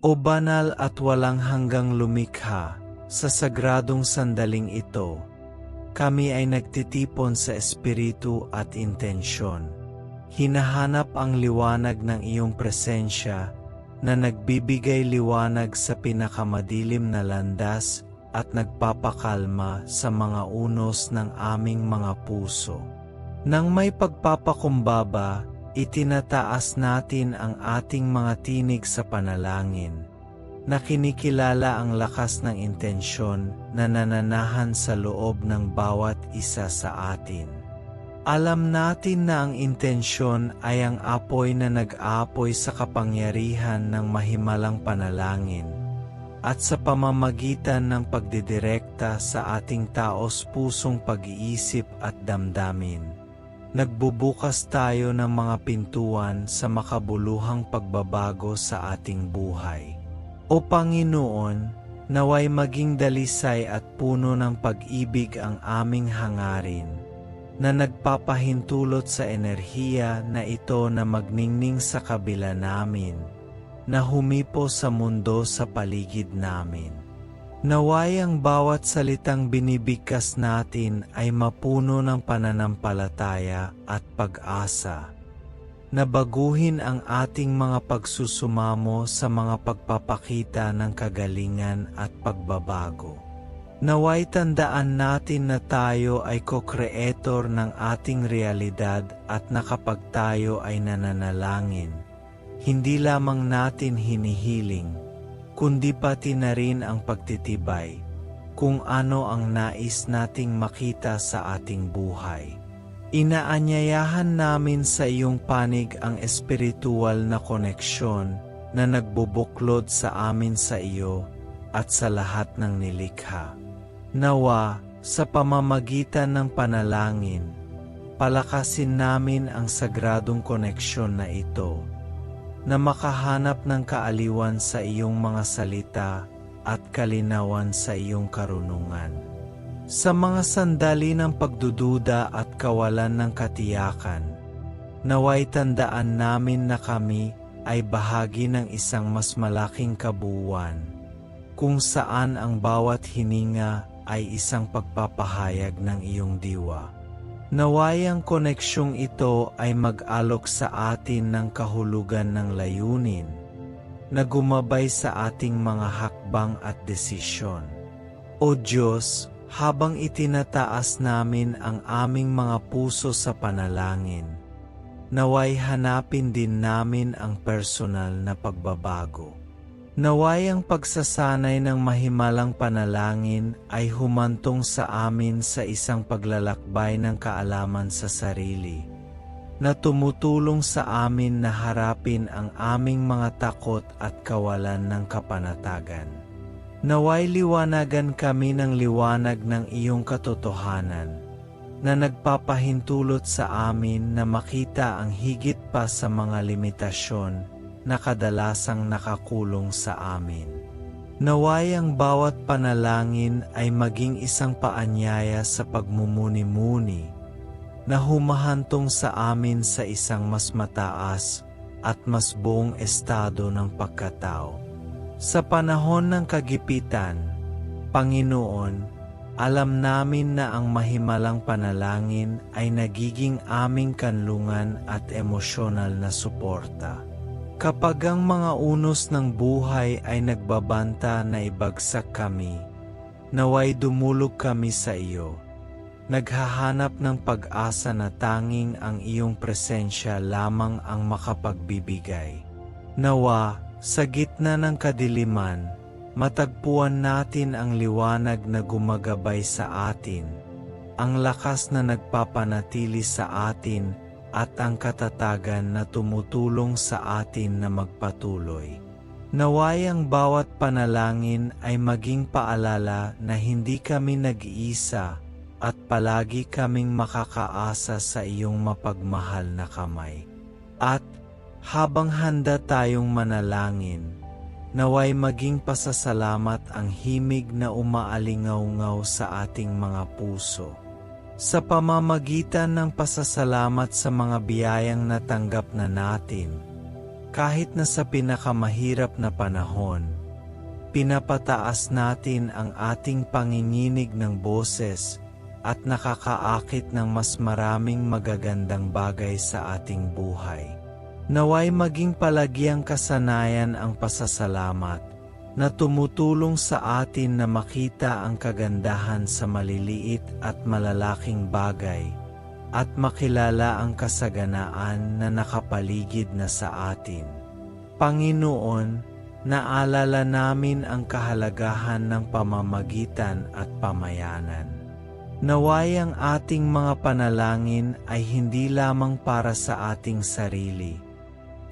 O banal at walang hanggang lumikha, sa sagradong sandaling ito, kami ay nagtitipon sa espiritu at intensyon. Hinahanap ang liwanag ng iyong presensya na nagbibigay liwanag sa pinakamadilim na landas at nagpapakalma sa mga unos ng aming mga puso. Nang may pagpapakumbaba, itinataas natin ang ating mga tinig sa panalangin, na kinikilala ang lakas ng intensyon na nananahan sa loob ng bawat isa sa atin. Alam natin na ang intensyon ay ang apoy na nag-aapoy sa kapangyarihan ng mahimalang panalangin, at sa pamamagitan ng pagdidirekta sa ating taos-pusong pag-iisip at damdamin, nagbubukas tayo ng mga pintuan sa makabuluhang pagbabago sa ating buhay. O Panginoon, naway maging dalisay at puno ng pag-ibig ang aming hangarin, na nagpapahintulot sa enerhiya na ito na magningning sa kabila namin, na humipo sa mundo sa paligid namin. Naway ang bawat salitang binibigkas natin ay mapuno ng pananampalataya at pag-asa, na baguhin ang ating mga pagsusumamo sa mga pagpapakita ng kagalingan at pagbabago. Naway tandaan natin na tayo ay co-creator ng ating realidad at na kapag tayo ay nananalangin, hindi lamang natin hinihiling, kundi pati na rin ang pagtitibay kung ano ang nais nating makita sa ating buhay. Inaanyayahan namin sa iyong panig ang espiritual na koneksyon na nagbubuklod sa amin sa iyo at sa lahat ng nilikha. Nawa, sa pamamagitan ng panalangin, palakasin namin ang sagradong koneksyon na ito, na makahanap ng kaaliwan sa iyong mga salita at kalinawan sa iyong karunungan. Sa mga sandali ng pagdududa at kawalan ng katiyakan, naway tandaan namin na kami ay bahagi ng isang mas malaking kabuuan, kung saan ang bawat hininga ay isang pagpapahayag ng iyong diwa. Naway ang koneksyong ito ay mag-alok sa atin ng kahulugan ng layunin, na gumabay sa ating mga hakbang at desisyon. O Diyos, habang itinataas namin ang aming mga puso sa panalangin, naway hanapin din namin ang personal na pagbabago. Naway ang pagsasanay ng mahimalang panalangin ay humantong sa amin sa isang paglalakbay ng kaalaman sa sarili, na tumutulong sa amin na harapin ang aming mga takot at kawalan ng kapanatagan. Naway liwanagan kami ng liwanag ng iyong katotohanan, na nagpapahintulot sa amin na makita ang higit pa sa mga limitasyon na kadalasang nakakulong sa amin. Naway ang bawat panalangin ay maging isang paanyaya sa pagmumuni-muni, na humahantong sa amin sa isang mas mataas at mas buong estado ng pagkatao. Sa panahon ng kagipitan, Panginoon, alam namin na ang mahimalang panalangin ay nagiging aming kanlungan at emosyonal na suporta. Kapag ang mga unos ng buhay ay nagbabanta na ibagsak kami, naway dumulog kami sa iyo, naghahanap ng pag-asa na tanging ang iyong presensya lamang ang makapagbibigay. Nawa, sa gitna ng kadiliman, matagpuan natin ang liwanag na gumagabay sa atin, ang lakas na nagpapanatili sa atin, at ang katatagan na tumutulong sa atin na magpatuloy. Naway ang bawat panalangin ay maging paalala na hindi kami nag-iisa at palagi kaming makakaasa sa iyong mapagmahal na kamay. At habang handa tayong manalangin, naway maging pasasalamat ang himig na umaalingaw-ngaw sa ating mga puso. Sa pamamagitan ng pasasalamat sa mga biyayang natanggap na natin, Kahit na sa pinakamahirap na panahon, pinapataas natin ang ating panginginig ng boses at nakakaakit ng mas maraming magagandang bagay sa ating buhay. Naway maging palagiang kasanayan ang pasasalamat na tumutulong sa atin na makita ang kagandahan sa maliliit at malalaking bagay at makilala ang kasaganaan na nakapaligid na sa atin. Panginoon, naalala namin ang kahalagahan ng pamamagitan at pamayanan. Naway ang ating mga panalangin ay hindi lamang para sa ating sarili,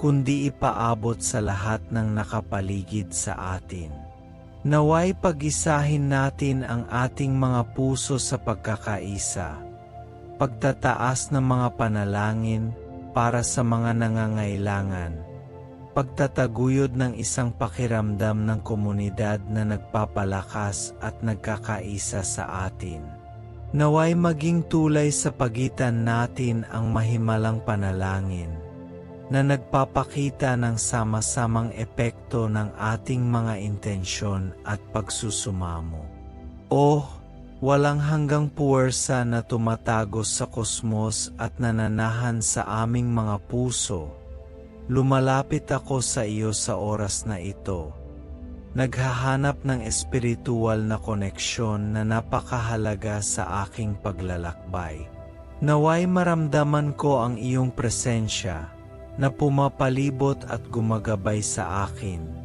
kundi ipaabot sa lahat ng nakapaligid sa atin. Naway pag-isahin natin ang ating mga puso sa pagkakaisa, pagtataas ng mga panalangin para sa mga nangangailangan, pagtataguyod ng isang pakiramdam ng komunidad na nagpapalakas at nagkakaisa sa atin. Naway maging tulay sa pagitan natin ang mahimalang panalangin na nagpapakita ng sama-samang epekto ng ating mga intensyon at pagsusumamo. Oh, walang hanggang puwersa na tumatagos sa kosmos at nananahan sa aming mga puso. Lumalapit ako sa iyo sa oras na ito. Naghahanap ng espiritual na koneksyon na napakahalaga sa aking paglalakbay. Naway maramdaman ko ang iyong presensya na pumapalibot at gumagabay sa akin,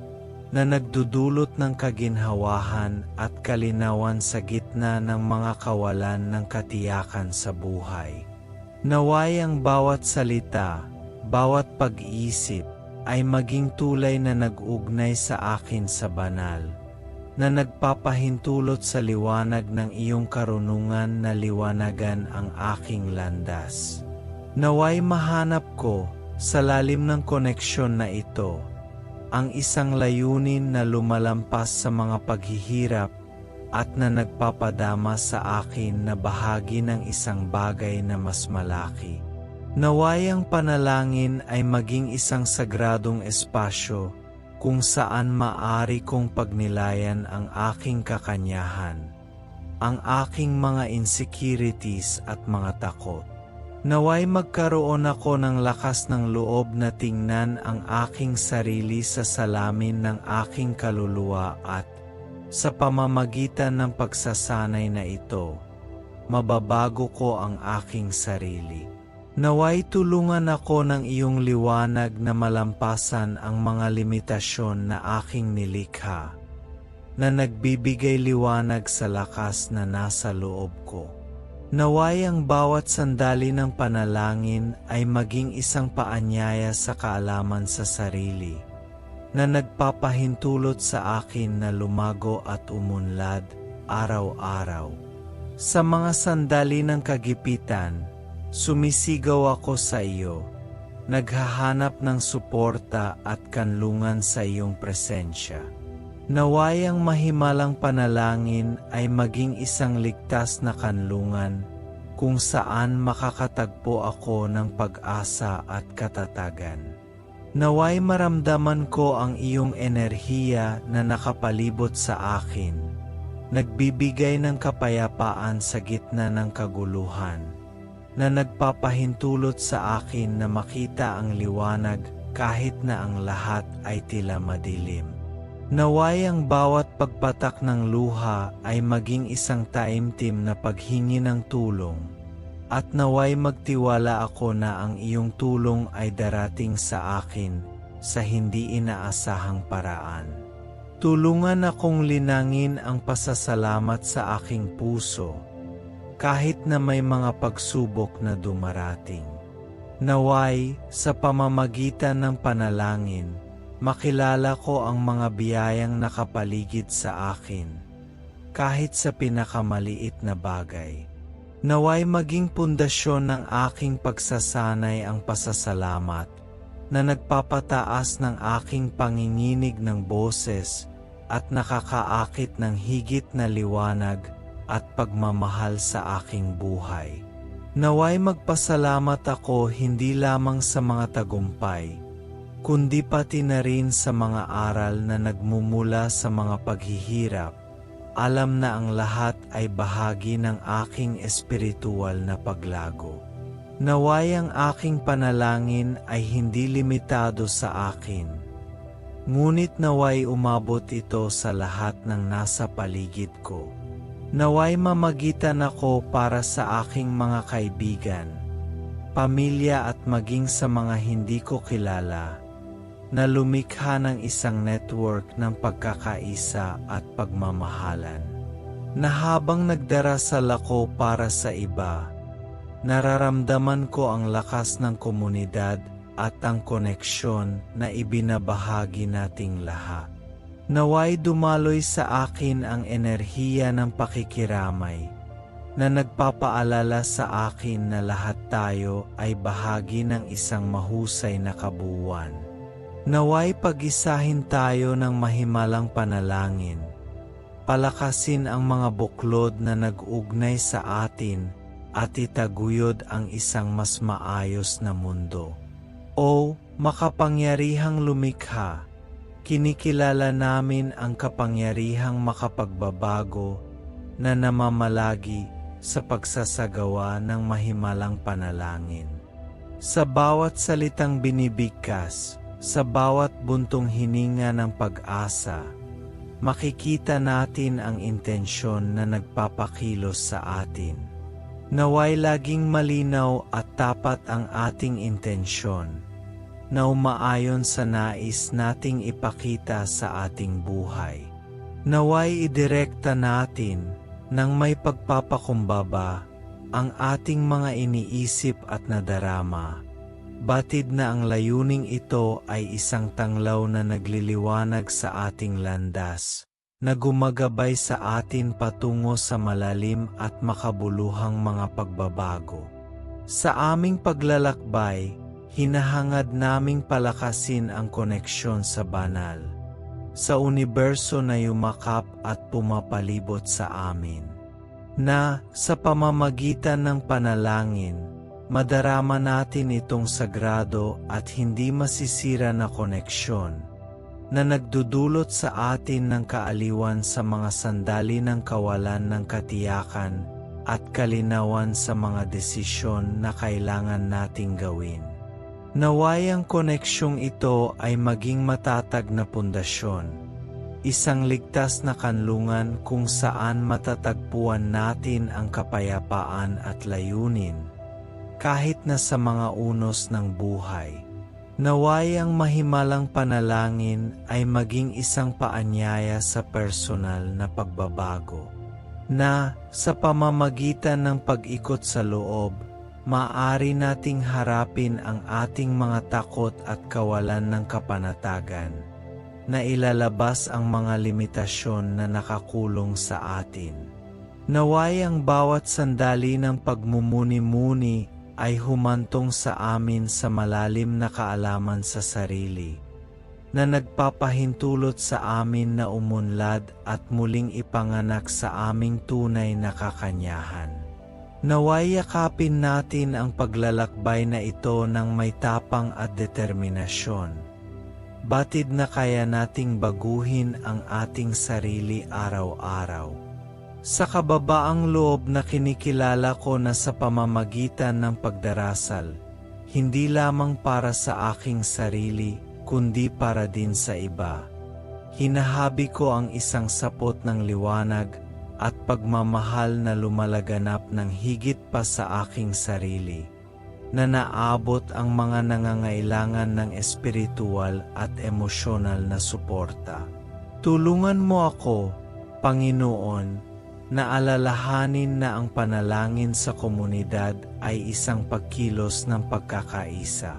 na nagdudulot ng kaginhawahan at kalinawan sa gitna ng mga kawalan ng katiyakan sa buhay. Naway ang bawat salita, bawat pag-iisip, ay maging tulay na nag-ugnay sa akin sa banal, na nagpapahintulot sa liwanag ng iyong karunungan na liwanagan ang aking landas. Naway mahanap ko, sa lalim ng koneksyon na ito, ang isang layunin na lumalampas sa mga paghihirap at na nagpapadama sa akin na bahagi ng isang bagay na mas malaki. Naway ang panalangin ay maging isang sagradong espasyo kung saan maaari kong pagnilayan ang aking kakanyahan, ang aking mga insecurities at mga takot. Naway magkaroon ako ng lakas ng loob na tingnan ang aking sarili sa salamin ng aking kaluluwa at, sa pamamagitan ng pagsasanay na ito, mababago ko ang aking sarili. Naway tulungan ako ng iyong liwanag na malampasan ang mga limitasyon na aking nilikha, na nagbibigay liwanag sa lakas na nasa loob ko. Naway ang bawat sandali ng panalangin ay maging isang paanyaya sa kaalaman sa sarili, na nagpapahintulot sa akin na lumago at umunlad araw-araw. Sa mga sandali ng kagipitan, sumisigaw ako sa iyo, naghahanap ng suporta at kanlungan sa iyong presensya. Naway ang mahimalang panalangin ay maging isang ligtas na kanlungan kung saan makakatagpo ako ng pag-asa at katatagan. Naway maramdaman ko ang iyong enerhiya na nakapalibot sa akin, nagbibigay ng kapayapaan sa gitna ng kaguluhan, na nagpapahintulot sa akin na makita ang liwanag kahit na ang lahat ay tila madilim. Naway ang bawat pagpatak ng luha ay maging isang taimtim na paghingi ng tulong, at naway magtiwala ako na ang iyong tulong ay darating sa akin sa hindi inaasahang paraan. Tulungan akong linangin ang pasasalamat sa aking puso, kahit na may mga pagsubok na dumarating. Naway, sa pamamagitan ng panalangin, makilala ko ang mga biyayang nakapaligid sa akin, kahit sa pinakamaliit na bagay. Naway maging pundasyon ng aking pagsasanay ang pasasalamat, na nagpapataas ng aking panginginig ng boses at nakakaakit ng higit na liwanag at pagmamahal sa aking buhay. Naway magpasalamat ako hindi lamang sa mga tagumpay, kundi pati na rin sa mga aral na nagmumula sa mga paghihirap. Alam na ang lahat ay bahagi ng aking espiritual na paglago. Naway ang aking panalangin ay hindi limitado sa akin, ngunit naway umabot ito sa lahat ng nasa paligid ko. Naway mamagitan ako para sa aking mga kaibigan, pamilya at maging sa mga hindi ko kilala, na lumikha ng isang network ng pagkakaisa at pagmamahalan. Na habang nagdarasal ako para sa iba, nararamdaman ko ang lakas ng komunidad at ang koneksyon na ibinabahagi nating lahat. Naway dumaloy sa akin ang enerhiya ng pakikiramay, na nagpapaalala sa akin na lahat tayo ay bahagi ng isang mahusay na kabuuan. Naway pag-isahin tayo ng mahimalang panalangin, palakasin ang mga buklod na nag-ugnay sa atin at itaguyod ang isang mas maayos na mundo. O makapangyarihang lumikha, kinikilala namin ang kapangyarihang makapagbabago na namamalagi sa pagsasagawa ng mahimalang panalangin. Sa bawat salitang binibigkas, sa bawat buntong hininga ng pag-asa, makikita natin ang intensyon na nagpapakilos sa atin. Naway laging malinaw at tapat ang ating intensyon, na umaayon sa nais nating ipakita sa ating buhay. Naway idirekta natin nang may pagpapakumbaba ang ating mga iniisip at nadarama. Batid na ang layuning ito ay isang tanglaw na nagliliwanag sa ating landas, na gumagabay sa atin patungo sa malalim at makabuluhang mga pagbabago. Sa aming paglalakbay, hinahangad naming palakasin ang koneksyon sa banal, sa universo na yumakap at pumapalibot sa amin. Na, sa pamamagitan ng panalangin, madarama natin itong sagrado at hindi masisira na koneksyon, na nagdudulot sa atin ng kaaliwan sa mga sandali ng kawalan ng katiyakan at kalinawan sa mga desisyon na kailangan nating gawin. Naway ang koneksyong ito ay maging matatag na pundasyon, isang ligtas na kanlungan kung saan matatagpuan natin ang kapayapaan at layunin, kahit na sa mga unos ng buhay. Naway ang mahimalang panalangin ay maging isang paanyaya sa personal na pagbabago, na sa pamamagitan ng pag-ikot sa loob, maaari nating harapin ang ating mga takot at kawalan ng kapanatagan, na ilalabas ang mga limitasyon na nakakulong sa atin. Naway ang bawat sandali ng pagmumuni-muni ay humantong sa amin sa malalim na kaalaman sa sarili, na nagpapahintulot sa amin na umunlad at muling ipanganak sa aming tunay na kakanyahan. Naway yakapin natin ang paglalakbay na ito ng may tapang at determinasyon. Batid na kaya nating baguhin ang ating sarili araw-araw. Sa kababaang loob na kinikilala ko na sa pamamagitan ng pagdarasal, hindi lamang para sa aking sarili, kundi para din sa iba. Hinahabi ko ang isang sapot ng liwanag at pagmamahal na lumalaganap ng higit pa sa aking sarili, na naabot ang mga nangangailangan ng espiritual at emosyonal na suporta. Tulungan mo ako, Panginoon, na alalahanin na ang panalangin sa komunidad ay isang pagkilos ng pagkakaisa,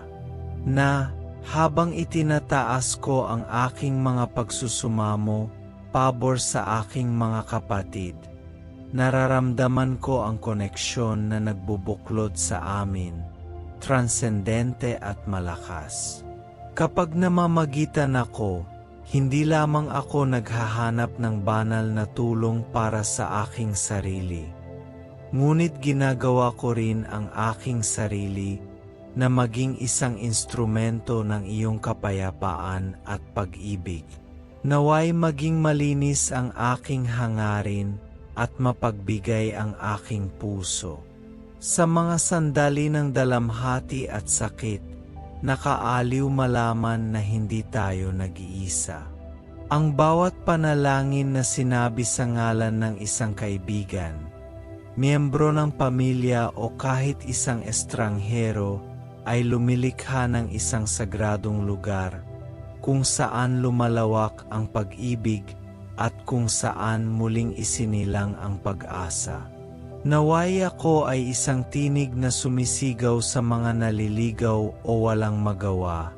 na habang itinataas ko ang aking mga pagsusumamo pabor sa aking mga kapatid, nararamdaman ko ang koneksyon na nagbubuklod sa amin, transcendente at malakas. Kapag namamagitan ako, hindi lamang ako naghahanap ng banal na tulong para sa aking sarili, ngunit ginagawa ko rin ang aking sarili na maging isang instrumento ng iyong kapayapaan at pag-ibig. Naway maging malinis ang aking hangarin at mapagbigay ang aking puso. Sa mga sandali ng dalamhati at sakit, nakaaliw malaman na hindi tayo nag-iisa. Ang bawat panalangin na sinabi sa ngalan ng isang kaibigan, miyembro ng pamilya o kahit isang estranghero ay lumilikha ng isang sagradong lugar kung saan lumalawak ang pag-ibig at kung saan muling isinilang ang pag-asa. Naway ako ay isang tinig na sumisigaw sa mga naliligaw o walang magawa,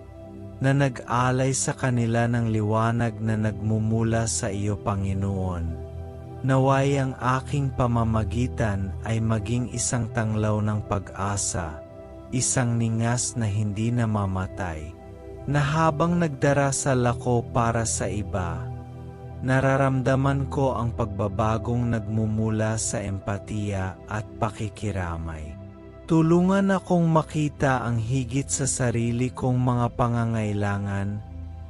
na nag-alay sa kanila ng liwanag na nagmumula sa iyo, Panginoon. Naway ang aking pamamagitan ay maging isang tanglaw ng pag-asa, isang ningas na hindi namamatay, na habang nagdarasal ako para sa iba, nararamdaman ko ang pagbabagong nagmumula sa empatiya at pakikiramay. Tulungan akong makita ang higit sa sarili kong mga pangangailangan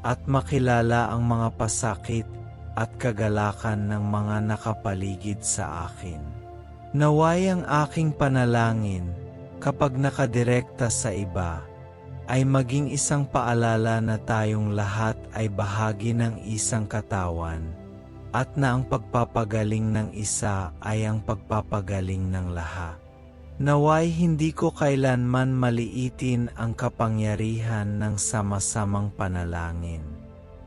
at makilala ang mga pasakit at kagalakan ng mga nakapaligid sa akin. Naway ang aking panalangin, kapag nakadirekta sa iba, ay maging isang paalala na tayong lahat ay bahagi ng isang katawan at na ang pagpapagaling ng isa ay ang pagpapagaling ng lahat. Naway hindi ko kailanman maliitin ang kapangyarihan ng sama-samang panalangin.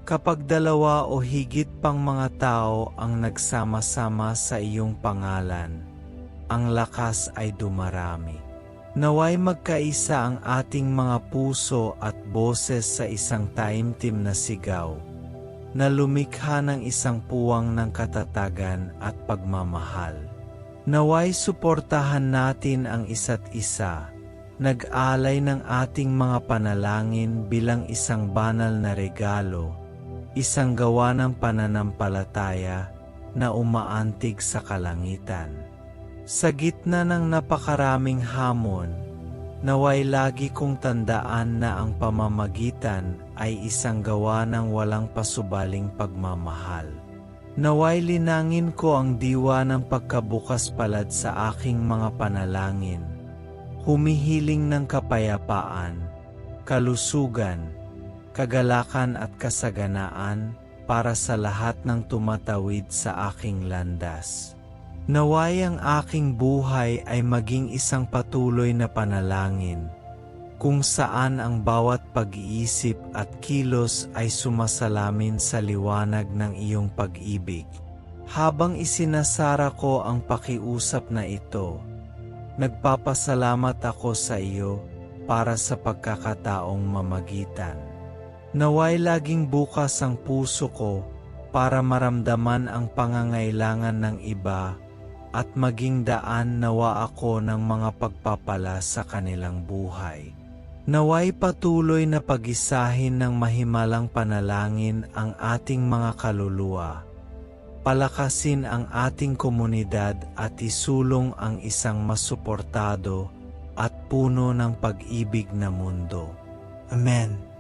Kapag dalawa o higit pang mga tao ang nagsama-sama sa iyong pangalan, ang lakas ay dumarami. Naway magkaisa ang ating mga puso at boses sa isang taimtim na sigaw, na lumikha ng isang puwang ng katatagan at pagmamahal. Naway suportahan natin ang isa't isa, nag-alay ng ating mga panalangin bilang isang banal na regalo, isang gawa ng pananampalataya na umaantig sa kalangitan. Sa gitna ng napakaraming hamon, naway lagi kong tandaan na ang pamamagitan ay isang gawa ng walang pasubaling pagmamahal. Naway linangin ko ang diwa ng pagkabukas palad sa aking mga panalangin, humihiling ng kapayapaan, kalusugan, kagalakan at kasaganaan para sa lahat ng tumatawid sa aking landas. Naway ang aking buhay ay maging isang patuloy na panalangin, kung saan ang bawat pag-iisip at kilos ay sumasalamin sa liwanag ng iyong pag-ibig. Habang isinasara ko ang pakiusap na ito, nagpapasalamat ako sa iyo para sa pagkakataong mamagitan. Naway laging bukas ang puso ko para maramdaman ang pangangailangan ng iba at maging daan nawa ako ng mga pagpapala sa kanilang buhay. Naway patuloy na pagisahin ng mahimalang panalangin ang ating mga kaluluwa, palakasin ang ating komunidad at isulong ang isang masuportado at puno ng pag-ibig na mundo. Amen.